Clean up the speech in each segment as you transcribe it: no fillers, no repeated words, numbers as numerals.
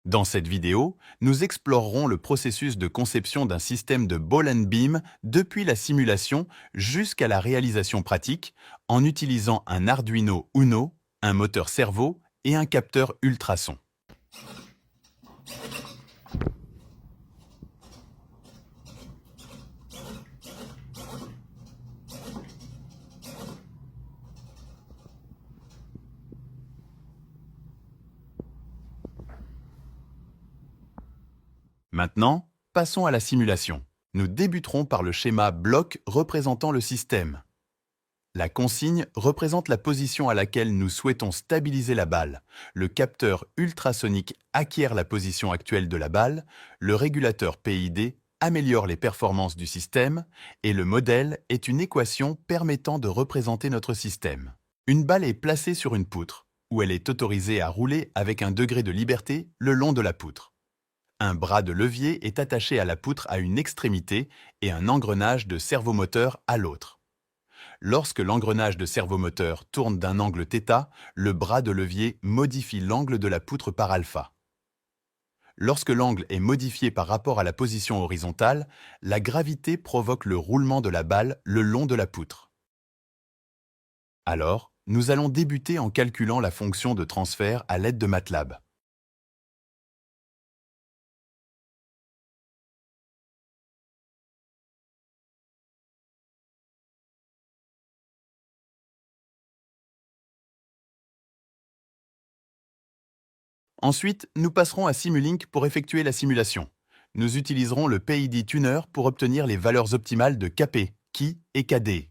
Dans cette vidéo, nous explorerons le processus de conception d'un système de ball and beam depuis la simulation jusqu'à la réalisation pratique en utilisant un Arduino Uno, un moteur servo et un capteur ultrason. Maintenant, passons à la simulation. Nous débuterons par le schéma bloc représentant le système. La consigne représente la position à laquelle nous souhaitons stabiliser la balle. Le capteur ultrasonique acquiert la position actuelle de la balle, le régulateur PID améliore les performances du système et le modèle est une équation permettant de représenter notre système. Une balle est placée sur une poutre, où elle est autorisée à rouler avec un degré de liberté le long de la poutre. Un bras de levier est attaché à la poutre à une extrémité et un engrenage de servomoteur à l'autre. Lorsque l'engrenage de servomoteur tourne d'un angle θ, le bras de levier modifie l'angle de la poutre par alpha. Lorsque l'angle est modifié par rapport à la position horizontale, la gravité provoque le roulement de la balle le long de la poutre. Alors, nous allons débuter en calculant la fonction de transfert à l'aide de MATLAB. Ensuite, nous passerons à Simulink pour effectuer la simulation. Nous utiliserons le PID Tuner pour obtenir les valeurs optimales de Kp, Ki et Kd.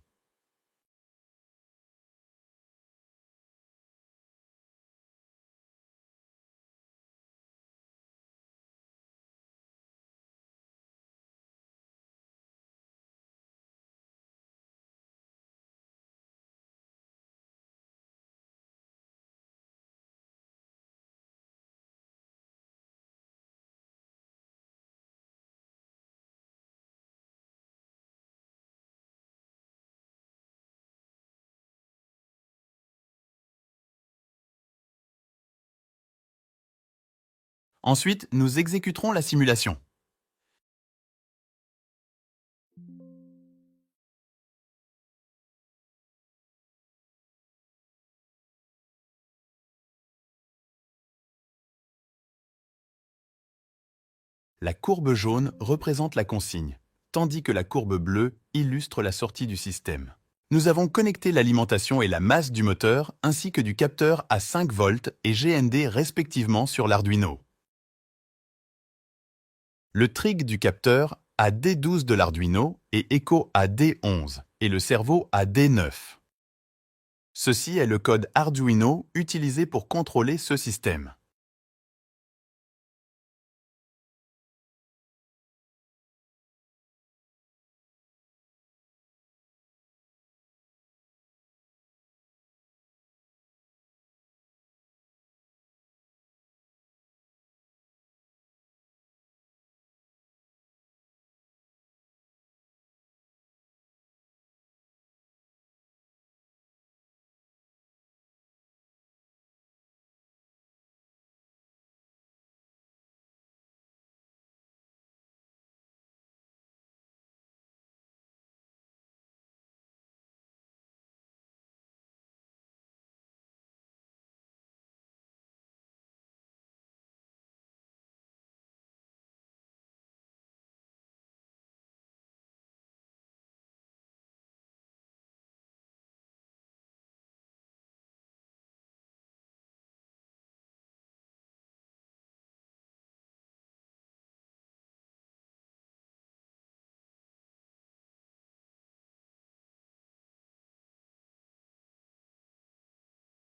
Ensuite, nous exécuterons la simulation. La courbe jaune représente la consigne, tandis que la courbe bleue illustre la sortie du système. Nous avons connecté l'alimentation et la masse du moteur ainsi que du capteur à 5 volts et GND respectivement sur l'Arduino. Le trig du capteur à D12 de l'Arduino et Echo à D11 et le cerveau à D9. Ceci est le code Arduino utilisé pour contrôler ce système.